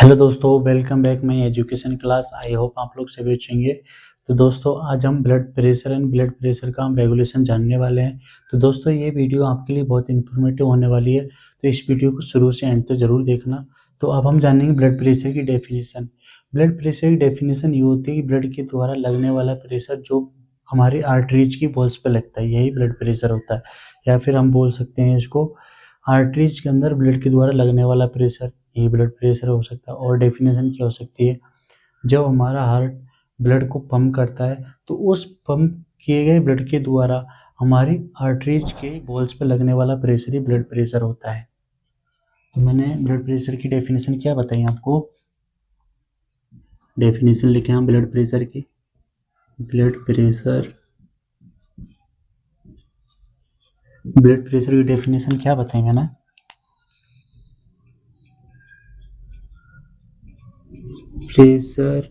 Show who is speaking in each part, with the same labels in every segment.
Speaker 1: Hello दोस्तों, welcome back my education class. I hope आप लोग सभी अच्छे होंगे। तो दोस्तों, आज हम blood pressure and blood pressure का हम रेगुलेशन जानने वाले हैं। तो दोस्तों, ये वीडियो आपके लिए बहुत इन्फॉर्मेटिव होने वाली है, तो इस वीडियो को शुरू से एंड तक जरूर देखना। तो अब हम जानेंगे ब्लड प्रेशर की डेफिनेशन। ब्लड प्रेशर की डेफिनेशन ये होती है कि ब्लड के द्वारा लगने वाला प्रेशर जो हमारी आर्टरीज की वॉल्स पे लगता है, यही ब्लड प्रेशर होता है। या फिर हम बोल सकते हैं इसको आर्टरीज के अंदर ब्लड के द्वारा लगने वाला प्रेशर, ये ब्लड प्रेशर हो सकता है। और डेफिनेशन क्या हो सकती है, जब हमारा हार्ट ब्लड को पंप करता है तो उस पंप किए गए ब्लड के द्वारा हमारी आर्टरीज के वॉल्स पे लगने वाला प्रेशर ही ब्लड प्रेशर होता है। तो मैंने ब्लड प्रेशर की डेफिनेशन क्या बताई आपको, डेफिनेशन लिखे हैं ब्लड प्रेशर की। ब्लड प्रेशर की डेफिनेशन क्या बताई मैंने, pressure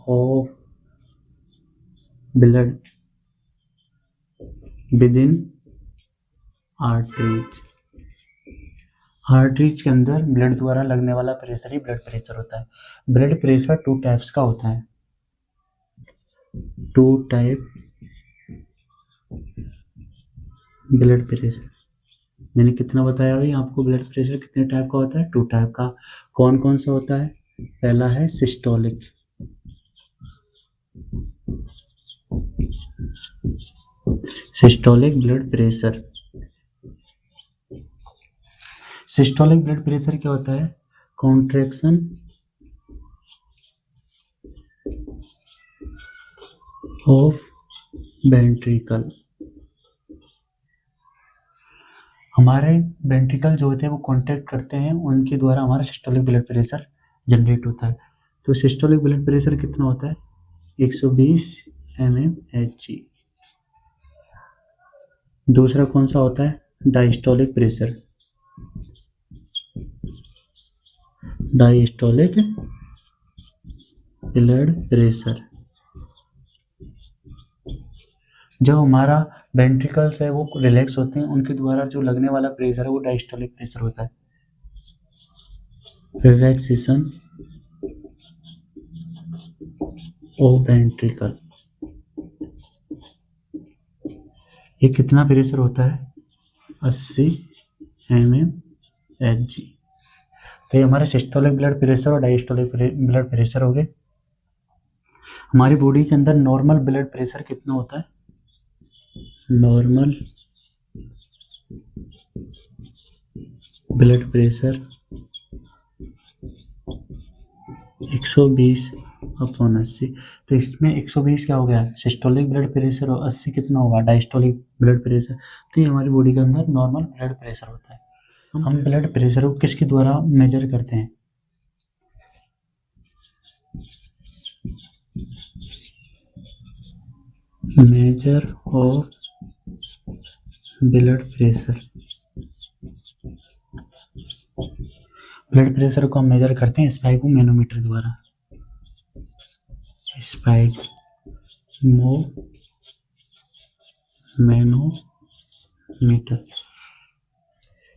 Speaker 1: of blood with in arteries. Arteries के अंदर ब्लड द्वारा लगने वाला प्रेशर ही ब्लड प्रेशर होता है। ब्लड प्रेशर टू टाइप्स का होता है, टू टाइप ब्लड प्रेशर। मैंने कितना बताया अभी आपको, ब्लड प्रेशर कितने टाइप का होता है, टू टाइप का। कौन कौन सा होता है, पहला है systolic, systolic blood pressure. Systolic blood pressure क्या होता है, कॉन्ट्रैक्शन ऑफ वेंट्रिकल। हमारे वेंट्रिकल जो होते हैं वो कॉन्ट्रैक्ट करते हैं, उनके द्वारा हमारा सिस्टोलिक ब्लड प्रेशर जनरेट होता है। तो सिस्टोलिक ब्लड प्रेशर कितना होता है, 120 mmHg। दूसरा कौन सा होता है, diastolic pressure, diastolic blood pressure. जब हमारा वेंट्रिकल्स है वो रिलैक्स होते हैं, उनके द्वारा जो लगने वाला प्रेशर है वो डायस्टोलिक प्रेशर होता है, रिलैक्सेशन ऑफ वेंट्रिकल। ये कितना प्रेशर होता है, 80 mmHg। तो ये हमारे सिस्टोलिक ब्लड प्रेशर और डायस्टोलिक ब्लड प्रेशर हो गए। हमारी बॉडी के अंदर नॉर्मल ब्लड प्रेशर कितना होता है, नॉर्मल ब्लड प्रेशर 120/80। तो इसमें 120 क्या हो गया, सिस्टोलिक ब्लड प्रेशर, और 80 कितना होगा, डायस्टोलिक ब्लड प्रेशर। तो ये हमारी बॉडी के अंदर नॉर्मल ब्लड प्रेशर होता है। हम ब्लड प्रेशर को किसके द्वारा मेजर करते हैं, measure of blood pressure. Blood pressure को हम मेजर करते हैं स्पाइगोमेनोमीटर द्वारा, स्पाइगोमेनोमीटर।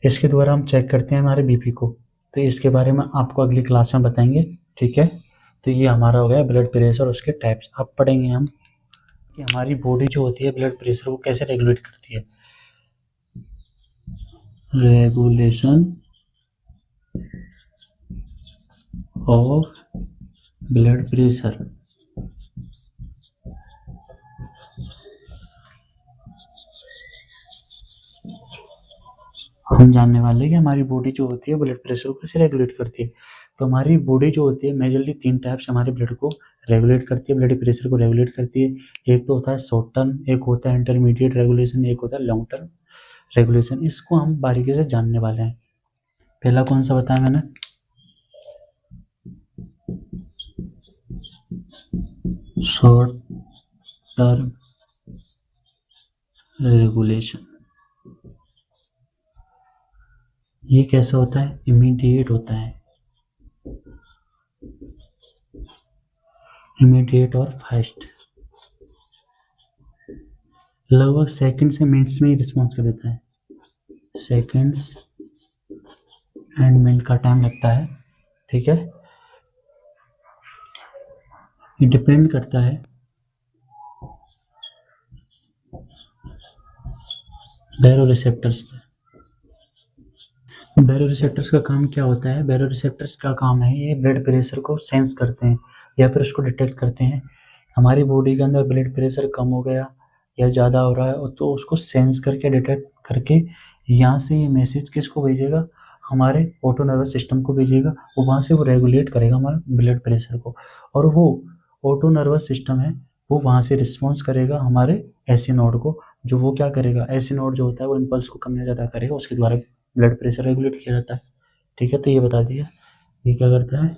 Speaker 1: इसके द्वारा हम चेक करते हैं हमारे बीपी को। तो इसके बारे में आपको अगली क्लास में बताएंगे, ठीक है। तो ये हमारा हो गया ब्लड प्रेशर, उसके टाइप्स। अब पढ़ेंगे हम कि हमारी बॉडी जो होती है ब्लड प्रेशर को कैसे रेगुलेट करती है। Regulation of blood pressure. हम जानने वाले हैं कि हमारी बॉडी जो होती है ब्लड प्रेशर को कैसे रेगुलेट करती है। तो हमारी बॉडी जो होती है मेजरली 3 टाइप्स हमारे ब्लड को रेगुलेट करती है, ब्लड प्रेशर को रेगुलेट करती है। एक तो होता है शॉर्ट टर्म, एक होता है इंटरमीडिएट रेगुलेशन, एक होता है लॉन्ग टर्म रेगुलेशन। इसको हम बारीकी से जानने वाले हैं। पहला कौन सा बताया मैंने, शॉर्ट टर्म रेगुलेशन। ये कैसा होता है, इमीडिएट होता है, इमीडिएट और फास्ट, लगभग सेकंड से मिनट्स में ही रिस्पॉन्स कर देता है। सेकंड्स एंड मिनट का टाइम लगता है, ठीक है। ये डिपेंड करता है बैरोरिसेप्टर्स पे। बैरोरिसेप्टर्स का काम क्या होता है? बैरोरिसेप्टर्स का काम है ये ब्लड प्रेशर को सेंस करते हैं या फिर उसको डिटेक्ट करते हैं। हमारी बॉडी के अंदर ब्लड प्रेशर कम हो गया या ज़्यादा हो रहा है तो उसको सेंस करके डिटेक्ट करके यहाँ से ये मैसेज किसको भेजेगा? हमारे ऑटो नर्वस सिस्टम को भेजेगा। वो वहाँ से वो रेगुलेट करेगा हमारे ब्लड प्रेशर को, और वो ऑटो नर्वस सिस्टम है वो वहाँ से रिस्पॉन्स करेगा हमारे एसी नोड को, जो वो क्या करेगा, एसी नोड जो होता है वो इम्पल्स को कम या ज़्यादा करेगा, उसके द्वारा ब्लड प्रेशर रेगुलेट किया जाता है। ठीक है, तो ये बता दिया ये क्या करता है,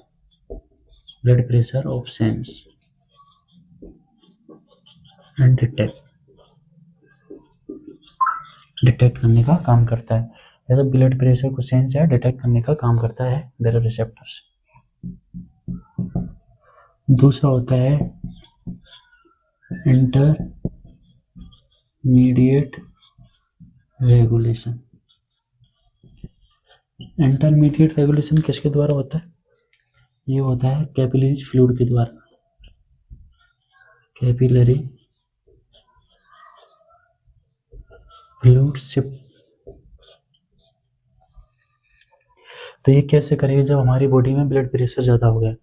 Speaker 1: blood pressure of sense and detect करने का काम करता है। या तो ब्लड प्रेशर को सेंस या डिटेक्ट करने का काम करता है बैरोरिसेप्टर्स। दूसरा होता है इंटरमीडिएट रेगुलेशन। इंटरमीडिएट रेगुलेशन किसके द्वारा होता है? ये होता है कैपिलरी फ्लूइड के द्वारा। Capillary fluid shift. तो ये कैसे करेंगे? जब हमारी बॉडी में ब्लड प्रेशर ज़्यादा हो गया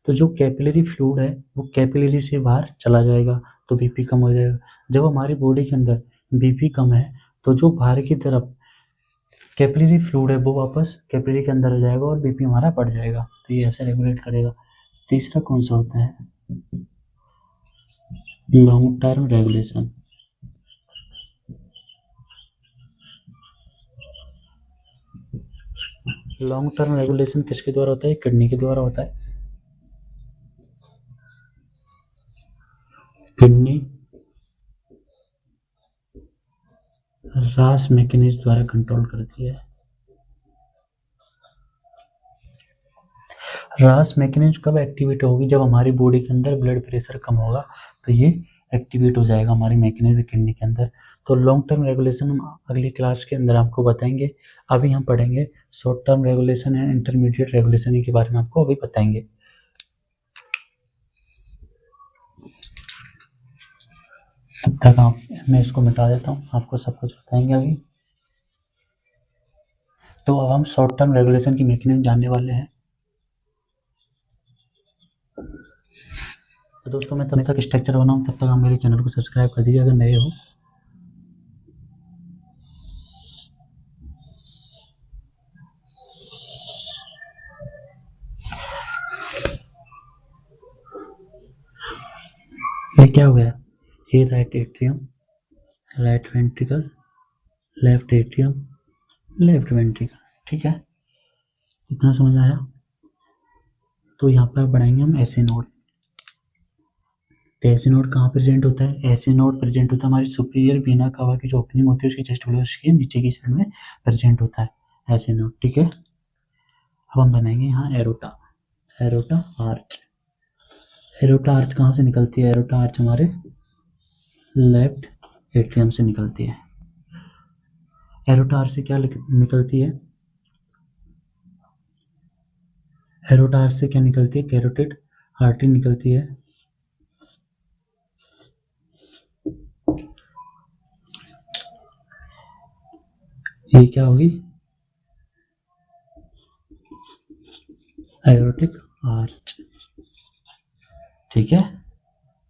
Speaker 1: तो जो कैपिलरी फ्लूइड है वो कैपिलरी से बाहर चला जाएगा तो बीपी कम हो जाएगा। जब हमारी बॉडी के अंदर बीपी कम है तो जो बाहर की तरफ कैपिलरी फ्लूइड है वो वापस कैपिलरी के अंदर आ जाएगा और बीपी हमारा बढ़ जाएगा। तो ये ऐसे रेगुलेट करेगा। तीसरा कौन सा होता है? Long term regulation. Long term regulation किसके द्वारा होता है? किडनी के द्वारा होता है। किडनी रास मैकेनिज्म द्वारा कंट्रोल करती है। रास मैकेनिज्म कब एक्टिवेट होगी? जब हमारी बॉडी के अंदर ब्लड प्रेशर कम होगा तो ये एक्टिवेट हो जाएगा हमारी मैकेनिज्म किडनी के अंदर। तो लॉन्ग टर्म रेगुलेशन हम अगली क्लास के अंदर आपको बताएंगे। अभी हम पढ़ेंगे short term regulation and intermediate regulation के बारे में आपको अभी बताएंगे। तब तक मैं इसको मिटा देता हूँ, आपको सब कुछ बताएंगे अभी। तो अब हम शॉर्ट टर्म रेगुलेशन की मैकेनिज्म जानने वाले हैं। तो दोस्तों मैं तब तक स्ट्रक्चर बनाऊँ तब तक आप मेरे चैनल को सब्सक्राइब कर दीजिए अगर नए हो। ये क्या हो गया? ये right atrium, right ventricle, left atrium, left ventricle. ठीक है, इतना समझ आया? तो यहाँ पर बढ़ाएंगे हम एसी नोड। तो एसी नोड कहाँ प्रेजेंट होता है? एसी नोड प्रेजेंट होता है हमारी सुपीरियर वेना कावा की जो ओपनिंग होती है उसकी चेस्ट वॉल उसके नीचे की साइड में प्रेजेंट होता है एसी नोड। ठीक है, अब हम बनाएंगे यहाँ aorta. Aorta arch. Aorta arch कहाँ से निकलती है? एरोटा आर्च हमारे लेफ्ट एट्रियम से निकलती है। एरोटा आर्च से क्या निकलती है? एरोटा आर्च से क्या निकलती है? कैरोटिड आर्टरी निकलती है। ये क्या होगी? Aortic arch. ठीक है,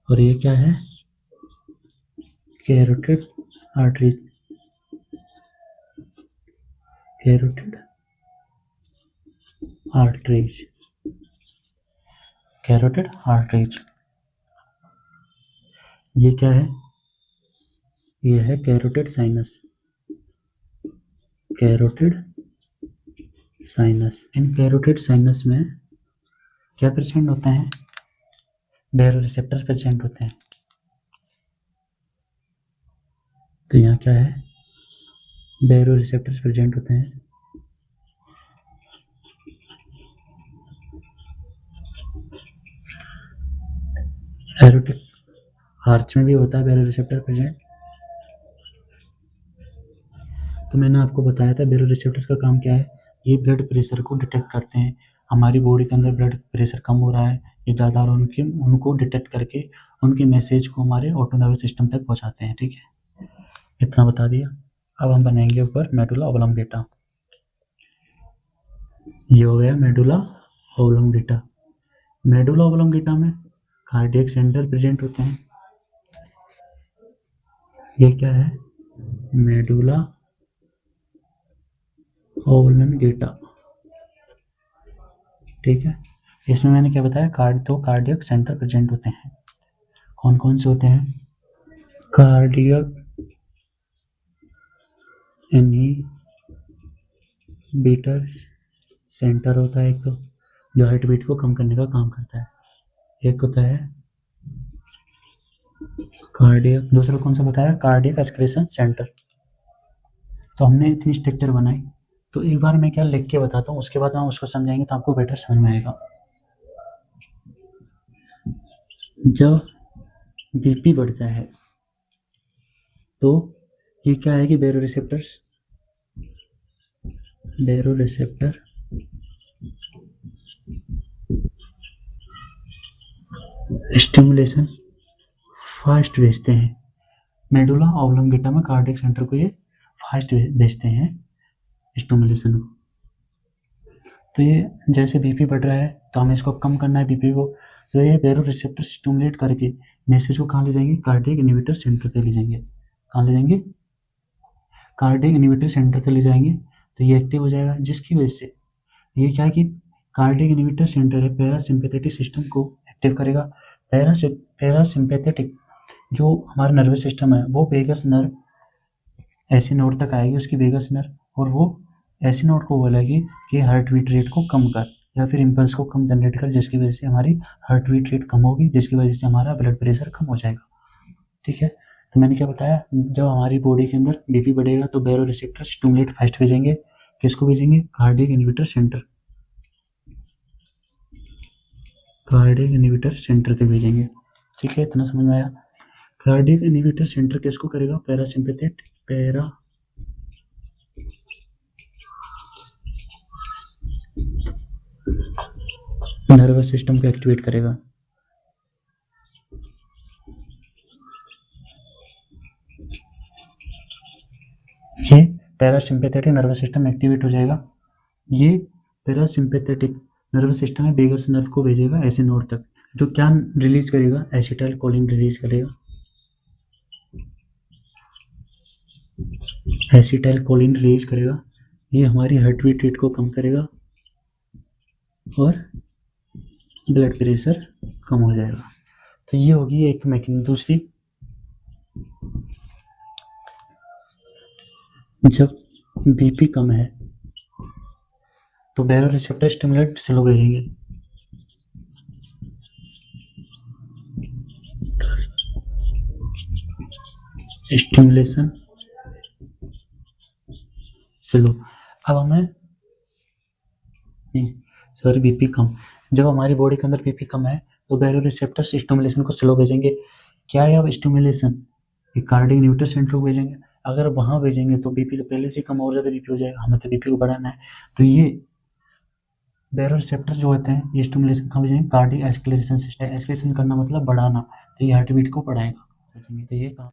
Speaker 1: और ये क्या है? Carotid artery. Carotid arteries. Carotid arteries. ये क्या है? ये है कैरोटिड साइनस। Carotid sinus. इन कैरोटिड साइनस में क्या प्रेजेंट होते हैं? बैरोरिसेप्टर्स प्रेजेंट होते हैं। तो यहाँ क्या है? बैरोरिसेप्टर्स प्रेजेंट होते हैं। एरोटिक आर्च में भी होता है बैरोरिसेप्टर प्रेजेंट। तो मैंने आपको बताया था बैरोरिसेप्टर्स का काम क्या है। ये ब्लड प्रेशर को डिटेक्ट करते हैं हमारी बॉडी के अंदर ब्लड प्रेशर कम हो रहा है या ज़्यादा हो रहा है, उनको डिटेक्ट करके उनके मैसेज को हमारे ऑटोनर्वस सिस्टम तक पहुंचाते हैं। ठीक है, इतना बता दिया। अब हम बनाएंगे ऊपर मेडुला ऑब्लोंगेटा। ये हो गया मेडुला ऑब्लोंगेटा। मेडुला ऑब्लोंगेटा में कार्डियक सेंटर प्रेजेंट होते हैं। ये क्या है? Medulla oblongata. ठीक है, इसमें मैंने क्या बताया, कार्डियक सेंटर प्रेजेंट होते हैं। कौन कौन से होते हैं? कार्डियक इनहिबिटर सेंटर होता है एक, तो जो हार्ट बीट को कम करने का काम करता है। एक होता है कार्डियक, दूसरा कौन सा बताया? Cardiac excretion centre. तो हमने इतनी स्ट्रक्चर बनाई, तो एक बार मैं क्या लिख के बताता हूँ, उसके बाद हम उसको समझाएंगे तो आपको बेटर समझ में आएगा। जब बीपी बढ़ता है तो ये क्या है कि बैरोरिसेप्टर स्टिमुलेशन फास्ट भेजते हैं। मेडुला ऑब्लोंगेटा में कार्डियक सेंटर को ये फास्ट भेजते हैं स्टिमुलेशन को। तो ये जैसे बीपी बढ़ रहा है तो हमें इसको कम करना है बीपी को, तो ये बैरोरिसेप्टर स्टिमुलेट करके मैसेज को कहाँ ले जाएंगे? कार्डियक इनहिबिटर सेंटर पे ले जाएंगे। कहाँ ले जाएंगे? कार्डियक इनहिबिटर सेंटर से ले जाएंगे, तो ये एक्टिव हो जाएगा, जिसकी वजह से ये क्या है कि कार्डियक इनहिबिटर सेंटर है पैरासिम्पैथेटिक सिस्टम को एक्टिव करेगा। पैरासिम्पैथेटिक जो हमारा नर्वस सिस्टम है वो वेगस नर्व ऐसे नोड तक आएगी, उसकी वेगस नर्व, और वो ऐसे नोड को बोलेगी कि हार्ट बीट रेट को कम कर या फिर इम्पल्स को कम जनरेट कर, जिसकी वजह से हमारी हार्ट बीट रेट कम होगी, जिसकी वजह से हमारा ब्लड प्रेशर कम हो जाएगा। ठीक है, तो मैंने क्या बताया, जब हमारी बॉडी के अंदर बीपी बढ़ेगा तो बैरोरिसेप्टर स्टिमुलेट फास्ट भेजेंगे। किसको भेजेंगे? Cardiac inhibitor centre, cardiac inhibitor centre तक भेजेंगे। ठीक है, इतना समझ में आया। कार्डियक इनहिबिटर सेंटर किसको करेगा? नर्वस सिस्टम को एक्टिवेट करेगा। ये पैरासिम्पैथेटिक नर्वस सिस्टम एक्टिवेट हो जाएगा। ये पैरासिम्पैथेटिक नर्वस सिस्टम है वेगस नर्व को भेजेगा ऐसे नोड तक, जो क्या रिलीज करेगा? एसिटाइल कोलिन रिलीज करेगा। एसिटाइल कोलिन रिलीज करेगा, ये हमारी हार्ट बीट रेट को कम करेगा और ब्लड प्रेशर कम हो जाएगा। तो ये होगी एक मैकेनिज्म। दूसरी, जब बीपी कम है तो बैरोरिसेप्टर स्टिमुलेट स्लो भेजेंगे। Stimulation slow. अब हमें सॉरी बीपी कम, जब हमारी बॉडी के अंदर बीपी कम है तो बैरोरिसेप्टर स्टिमुलेशन को स्लो भेजेंगे। क्या है अब स्टिमुलेशन? कार्डियक इनहिबिटर सेंटर को भेजेंगे। अगर वहाँ भेजेंगे तो बीपी तो पहले से कम और ज़्यादा बीपी हो जाएगा, हमें तो बीपी को बढ़ाना है। तो ये बैरोरिसेप्टर जो होते हैं ये स्टिमुलेशन कहाँ भेजेंगे? Cardiac acceleration system. एक्सेलरेशन करना मतलब बढ़ाना, तो ये हार्ट बीट को बढ़ाएगा। तो ये कहाँ?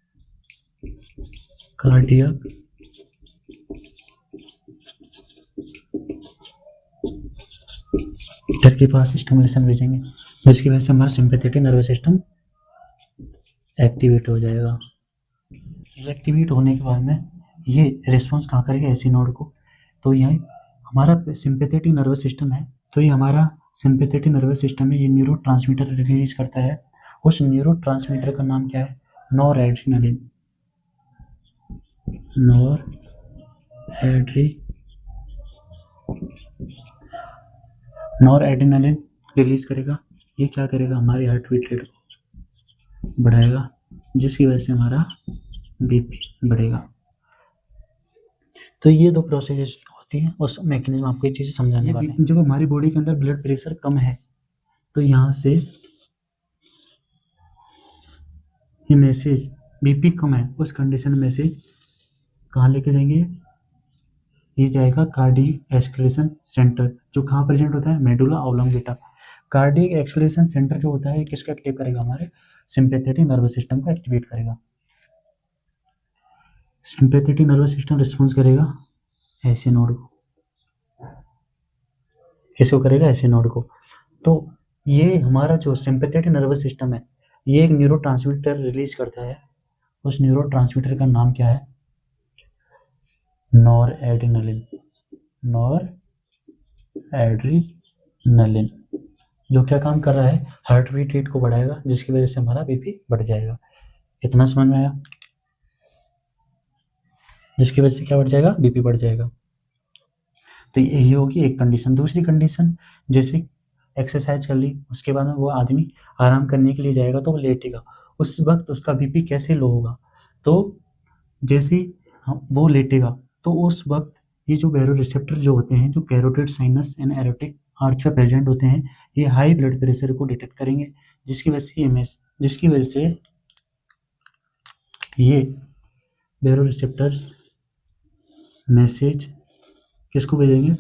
Speaker 1: कार्डियक हीटर के पास स्टिमुलेशन भेजेंगे, जिसकी वजह से हमारा सिंपैथेटिक नर्वस सिस्टम एक्टिवेट हो जाएगा। एक्टिवेट होने के बाद में ये रिस्पॉन्स कहाँ करेगा? ऐसी नोड को। तो यह हमारा सिंपैथेटिक नर्वस सिस्टम है, तो ये हमारा सिंपैथेटिक नर्वस सिस्टम में ये न्यूरो ट्रांसमीटर रिलीज करता है। उस न्यूरो ट्रांसमीटर का नाम क्या है? नॉरएड्रेनालिन। नॉरएड्रेनालिन रिलीज करेगा। ये क्या करेगा? हमारी हार्ट बीट रेट को बढ़ाएगा, जिसकी वजह से हमारा बीपी बढ़ेगा। तो ये दो प्रोसेस होती हैं, उस मैकेनिज्म आपको ये चीज़ें समझाने वाले हैं। जब हमारी बॉडी के अंदर ब्लड प्रेशर कम है तो यहाँ से ये मैसेज, बीपी कम है उस कंडीशन में मैसेज कहाँ लेके जाएंगे? ये जाएगा कार्डियक एक्सेलरेशन सेंटर, जो कहाँ प्रेजेंट होता है, medulla oblongata. Cardiac acceleration centre जो होता है किसको एक्टिव करेगा, हमारे सिंपैथेटिक नर्वस सिस्टम को एक्टिवेट करेगा। सिंपैथेटिक नर्वस सिस्टम रिस्पॉन्स करेगा ऐसे नोड को, किसको करेगा, ऐसे नोड को। तो ये हमारा जो सिंपैथेटिक नर्वस सिस्टम है ये एक न्यूरोट्रांसमीटर रिलीज करता है, उस न्यूरोट्रांसमीटर का नाम क्या है, नॉर एड्रेनलिन। नॉर एड्रेनलिन जो क्या काम कर रहा है, हार्ट बीट रेट को बढ़ाएगा, जिसकी वजह से हमारा बीपी बढ़ जाएगा। इतना समझ में आया, जिसकी वजह से क्या बढ़ जाएगा, बीपी बढ़ जाएगा। तो यही होगी एक कंडीशन। दूसरी कंडीशन, जैसे एक्सरसाइज कर ली, उसके बाद में वो आदमी आराम करने के लिए जाएगा तो वो लेटेगा, उस वक्त उसका बीपी कैसे लो होगा, तो जैसे वो लेटेगा तो उस वक्त ये जो बैरो रिसेप्टर जो होते हैं, जो carotid sinus and aortic arch पे प्रेजेंट होते हैं, ये हाई ब्लड प्रेशर को डिटेक्ट करेंगे, जिसकी वजह से ये बैरो रिसेप्टर्स मैसेज किसको भेजेंगे,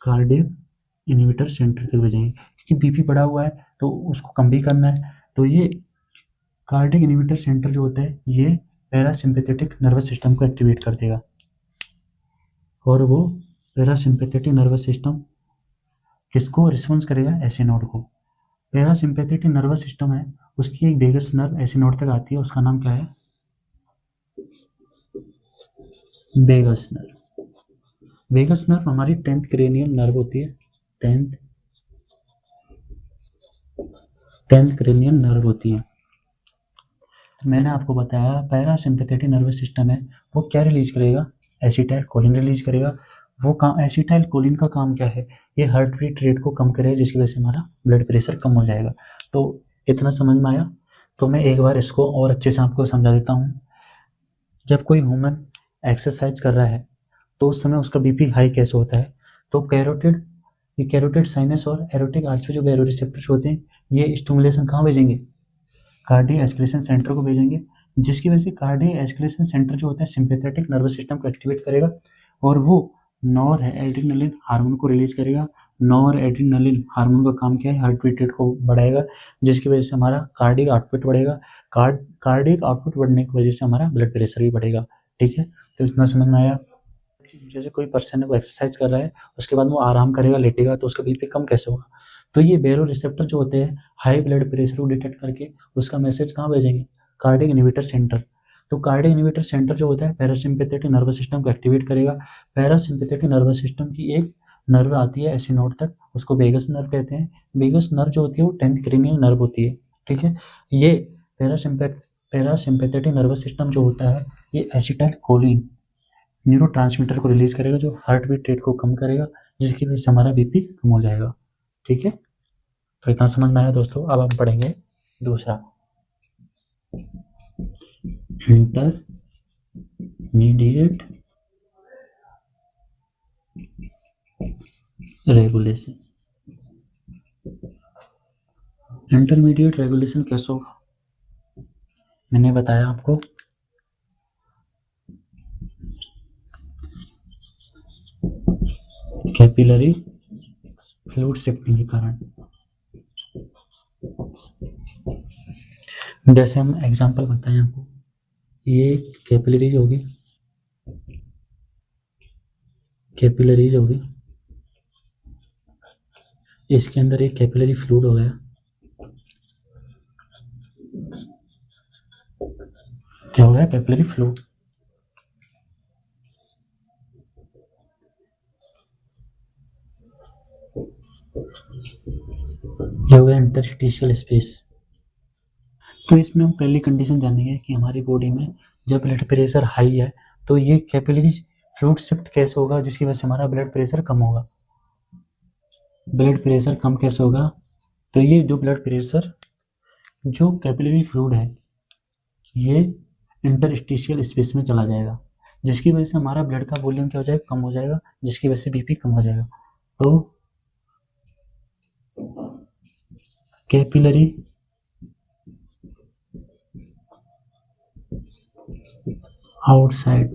Speaker 1: कार्डियक इनहिबिटर सेंटर तक भेजेंगे, क्योंकि बीपी बढ़ा हुआ है तो उसको कम भी करना है। तो ये कार्डियक इनहिबिटर सेंटर जो होता है ये पैरासिम्पैथेटिक नर्वस सिस्टम को एक्टिवेट कर देगा, और वो पैरासिम्पैथेटिक नर्वस सिस्टम किसको रिस्पॉन्स करेगा, ऐसे नोड को। पैरासिम्पैथेटिक नर्वस सिस्टम है, उसकी एक वेगस नर्व ऐसे नोड तक आती है, उसका नाम क्या है, वेगस नर्व। वेगस नर्व हमारी 10th क्रेनियल नर्व होती है, 10th क्रेनियल नर्व होती है। मैंने आपको बताया पैरासिम्पैथेटिक नर्वस सिस्टम है, वो क्या रिलीज करेगा, एसिटाइल कोलिन रिलीज करेगा। वो काम, एसिटाइल कोलिन का काम क्या है, ये हार्ट बीट रेट को कम करेगा, जिसकी वजह से हमारा ब्लड प्रेशर कम हो जाएगा। तो इतना समझ में आया। तो मैं एक बार इसको और अच्छे से आपको समझा देता हूँ। जब कोई ह्यूमन एक्सरसाइज कर रहा है तो उस समय उसका बीपी हाई कैसे होता है, तो कैरोटिड साइनस और एरोटिक आर्च पे जो बैरो रिसेप्टर्स होते हैं ये स्टिमुलेशन कहाँ भेजेंगे, कार्डियक एक्सक्रीशन सेंटर को भेजेंगे, जिसकी वजह से कार्डियक एक्सक्रीशन सेंटर जो होता है सिंपैथेटिक नर्वस सिस्टम को एक्टिवेट करेगा, और वो नॉर एड्रेनलिन हार्मोन को रिलीज करेगा। नॉर एड्रेनलिन हार्मोन का काम क्या है, हार्ट बीट रेट को बढ़ाएगा, जिसकी वजह से हमारा कार्डियक आउटपुट बढ़ेगा। कार्डियक आउटपुट बढ़ने की वजह से हमारा ब्लड प्रेशर भी बढ़ेगा। ठीक है, तो इतना समझ में आया। जैसे कोई पर्सन है वो एक्सरसाइज कर रहा है, उसके बाद वो आराम करेगा, लेटेगा, तो उसका बीपी कम कैसे होगा, तो ये बैरो रिसेप्टर जो होते हैं हाई ब्लड प्रेशर को डिटेक्ट करके उसका मैसेज कहाँ भेजेंगे, कार्डियक इनहिबिटर सेंटर। तो कार्डियक इनहिबिटर सेंटर जो होता है पैरासिम्पैथेटिक नर्वस सिस्टम को एक्टिवेट करेगा। पैरासिम्पैथेटिक नर्वस सिस्टम की एक नर्व आती है ऐसी नोड तक, उसको वेगस नर्व कहते हैं। वेगस नर्व जो होती है वो 10th क्रेनियल नर्व होती है। ठीक है, ये पैरासिम्पैथेटिक नर्वस सिस्टम जो होता है ये एसिटाइल कोलिन न्यूरोट्रांसमीटर को रिलीज करेगा, जो हार्ट बीट रेट को कम करेगा, जिसकी वजह से हमारा बीपी कम हो जाएगा। ठीक है, तो इतना समझ में आया दोस्तों। अब हम पढ़ेंगे दूसरा, इंटरमीडिएट रेगुलेशन। इंटरमीडिएट रेगुलेशन कैसे होगा, मैंने बताया आपको, कैपिलरी फ्लूइड शिफ्टिंग के कारण। जैसे हम एग्जांपल बताएं आपको, ये कैपिलरीज होगी, इसके अंदर एक कैपिलरी फ्लूइड हो गया, क्या हो गया, कैपिलरी फ्लूइड। ये हो गया इंटरस्टिशियल स्पेस। तो इसमें हम पहली कंडीशन जानेंगे कि हमारी बॉडी में जब ब्लड प्रेशर हाई है तो ये कैपिलरी फ्लूइड शिफ्ट कैसे होगा, जिसकी वजह से हमारा ब्लड प्रेशर कम होगा। ब्लड प्रेशर कम कैसे होगा, तो ये जो ब्लड प्रेशर, जो कैपिलरी फ्लूइड है ये इंटरस्टिशियल स्पेस में चला जाएगा, जिसकी वजह से हमारा ब्लड का वॉल्यूम क्या हो जाएगा, कम हो जाएगा, जिसकी वजह से बीपी कम हो जाएगा। तो कैपिलरी आउटसाइड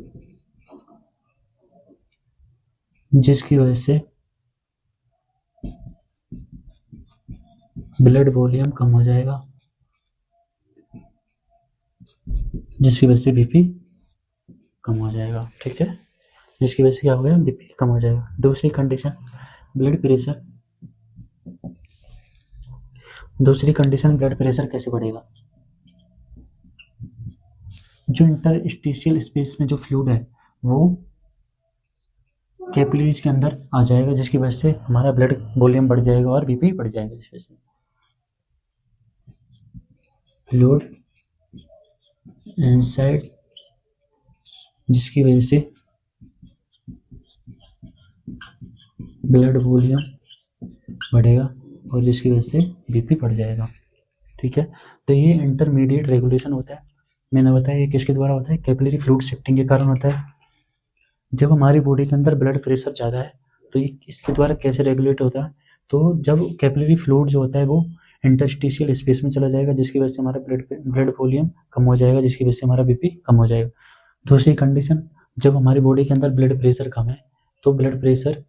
Speaker 1: जिसकी वजह से ब्लड वॉल्यूम कम हो जाएगा, जिसकी वजह से बीपी कम हो जाएगा। ठीक है, जिसकी वजह से क्या हो गया, बीपी कम हो जाएगा। दूसरी कंडीशन ब्लड प्रेशर, दूसरी कंडीशन ब्लड प्रेशर कैसे बढ़ेगा, जो इंटरस्टिशियल स्पेस में जो फ्लूइड है वो कैपिलरीज के अंदर आ जाएगा, जिसकी वजह से हमारा ब्लड वॉल्यूम बढ़ जाएगा और बीपी बढ़ जाएगा। इस वजह से फ्लूइड इनसाइड, जिसकी वजह से ब्लड वॉल्यूम बढ़ेगा और जिसकी वजह से बीपी बढ़ जाएगा। ठीक है, तो ये इंटरमीडिएट रेगुलेशन होता है। मैंने बताया ये किसके द्वारा होता है, कैपिलरी फ्लूइड शिफ्टिंग के कारण होता है। जब हमारी बॉडी के अंदर ब्लड प्रेशर ज़्यादा है तो ये इसके द्वारा कैसे रेगुलेट होता है, तो जब कैपिलरी फ्लूइड जो होता है वो इंटरस्टिशियल स्पेस में चला जाएगा, जिसकी वजह से हमारा ब्लड वॉल्यूम कम हो जाएगा, जिसकी वजह से हमारा बीपी कम हो जाएगा। दूसरी कंडीशन, जब हमारी बॉडी के अंदर ब्लड प्रेशर कम है तो ब्लड प्रेशर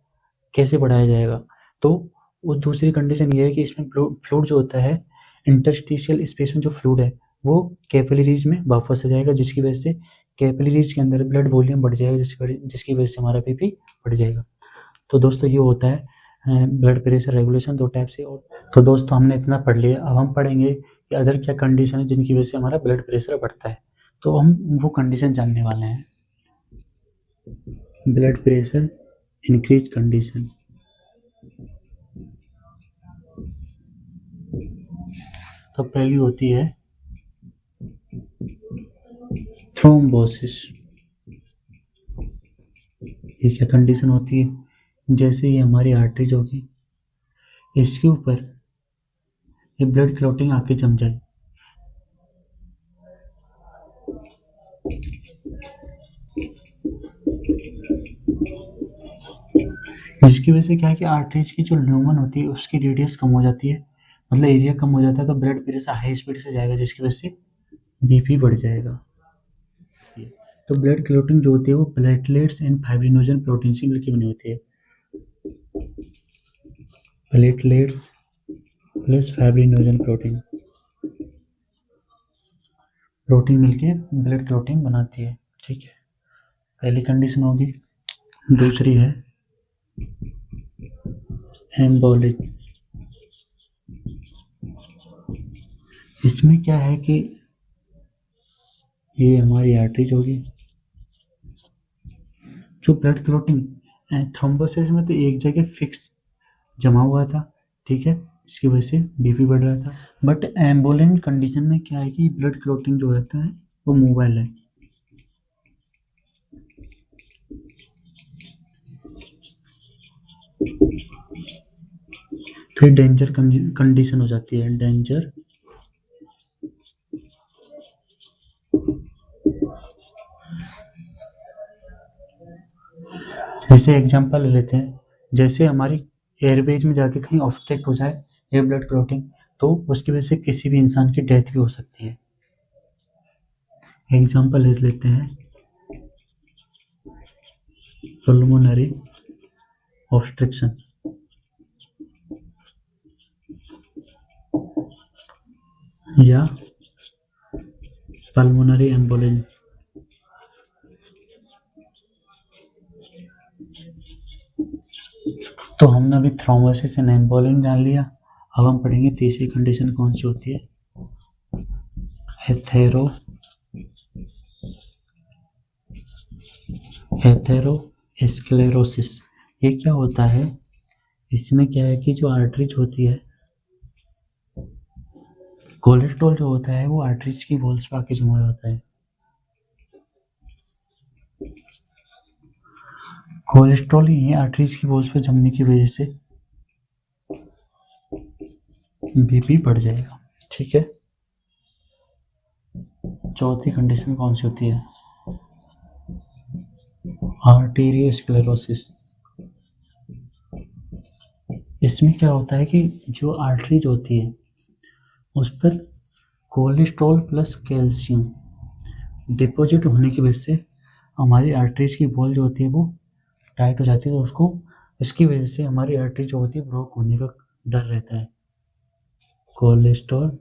Speaker 1: कैसे बढ़ाया जाएगा, तो वो दूसरी कंडीशन ये है कि इसमें फ्लूइड जो होता है इंटरस्टिशियल स्पेस में जो फ्लूइड है वो कैपिलरीज में वापस आ जाएगा, जिसकी वजह से कैपिलरीज के अंदर ब्लड वॉल्यूम बढ़ जाएगा, जिसकी वजह से हमारा बीपी बढ़ जाएगा। तो दोस्तों ये होता है ब्लड प्रेशर रेगुलेशन दो टाइप से। और तो दोस्तों हमने इतना पढ़ लिया, अब हम पढ़ेंगे कि अदर क्या कंडीशन है जिनकी वजह से हमारा ब्लड प्रेशर बढ़ता है। तो हम वो कंडीशन जानने वाले हैं। ब्लड प्रेशर इंक्रीज कंडीशन, तो पहली होती है थ्रोम्बोसिस। ये क्या कंडीशन होती है, जैसे ये हमारी आर्टरीज होगी, इसके ऊपर ये ब्लड क्लॉटिंग आके जम जाए, जिसकी वजह से क्या है कि आर्टरीज की जो ल्यूमन होती है उसकी रेडियस कम हो जाती है, मतलब एरिया कम हो जाता है, तो ब्लड प्रेशर हाई स्पीड से जाएगा, जिसकी वजह से बीपी बढ़ जाएगा। तो ब्लड क्लॉटिंग जो होती है वो प्लेटलेट्स एंड फाइब्रिनोजन प्रोटीन से मिलकर बनी होती है। प्लेटलेट्स प्लस फाइब्रिनोजन प्रोटीन मिलके ब्लड क्लॉटिंग बनाती है। ठीक है, पहली कंडीशन होगी। दूसरी है एम्बोलिक। इसमें क्या है कि ये हमारी आर्टरीज होगी, जो ब्लड क्लॉटिंग थ्रोम्बोसिस में तो एक जगह फिक्स जमा हुआ था, ठीक है, इसकी वजह से बीपी बढ़ रहा था। बट एम्बोलेंट कंडीशन में क्या है कि ब्लड क्लॉटिंग जो होता है वो मोबाइल है, फिर डेंजर कंडीशन हो जाती है, डेंजर। जैसे एग्जांपल ले लेते हैं, जैसे हमारी एयरवेज में जाके कहीं ऑब्स्ट्रक्ट हो जाए ये ब्लड क्लॉटिंग, तो उसकी वजह से किसी भी इंसान की डेथ भी हो सकती है। एग्जांपल ले लेते हैं पल्मोनरी ऑब्स्ट्रक्शन, या पल्मोनरी एम्बोलिज्म। तो हमने अभी थ्रोम्बोसिस एंड एम्बोलिज्म जान लिया। अब हम पढ़ेंगे तीसरी कंडीशन कौन सी होती है, एथेरोस्क्लेरोसिस। ये क्या होता है, इसमें क्या है कि जो आर्टरीज होती है, कोलेस्ट्रॉल जो होता है वो आर्टरीज की वॉल्स पे आके जमा होता है। कोलेस्ट्रॉल ये आर्टरीज की वॉल्स पे जमने की वजह से बीपी बढ़ जाएगा। ठीक है, चौथी कंडीशन कौन सी होती है, आर्टेरियोस्क्लेरोसिस। इसमें क्या होता है कि जो आर्टरीज होती है उस पर कोलेस्ट्रॉल प्लस कैल्शियम डिपॉजिट होने की वजह से हमारी आर्टरीज की वॉल जो होती है वो टाइट हो जाती है, तो उसको इसकी वजह से हमारी आर्टरी जो होती है ब्लॉक होने का डर रहता है। कोलेस्ट्रॉल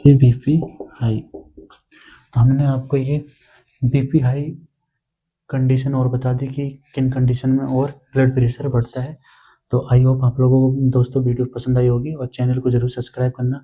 Speaker 1: ये बीपी हाई। तो हमने आपको ये बीपी हाई कंडीशन और बता दी कि किन कंडीशन में और ब्लड प्रेशर बढ़ता है। तो आई होप आप लोगों को दोस्तों वीडियो पसंद आई होगी और चैनल को जरूर सब्सक्राइब करना।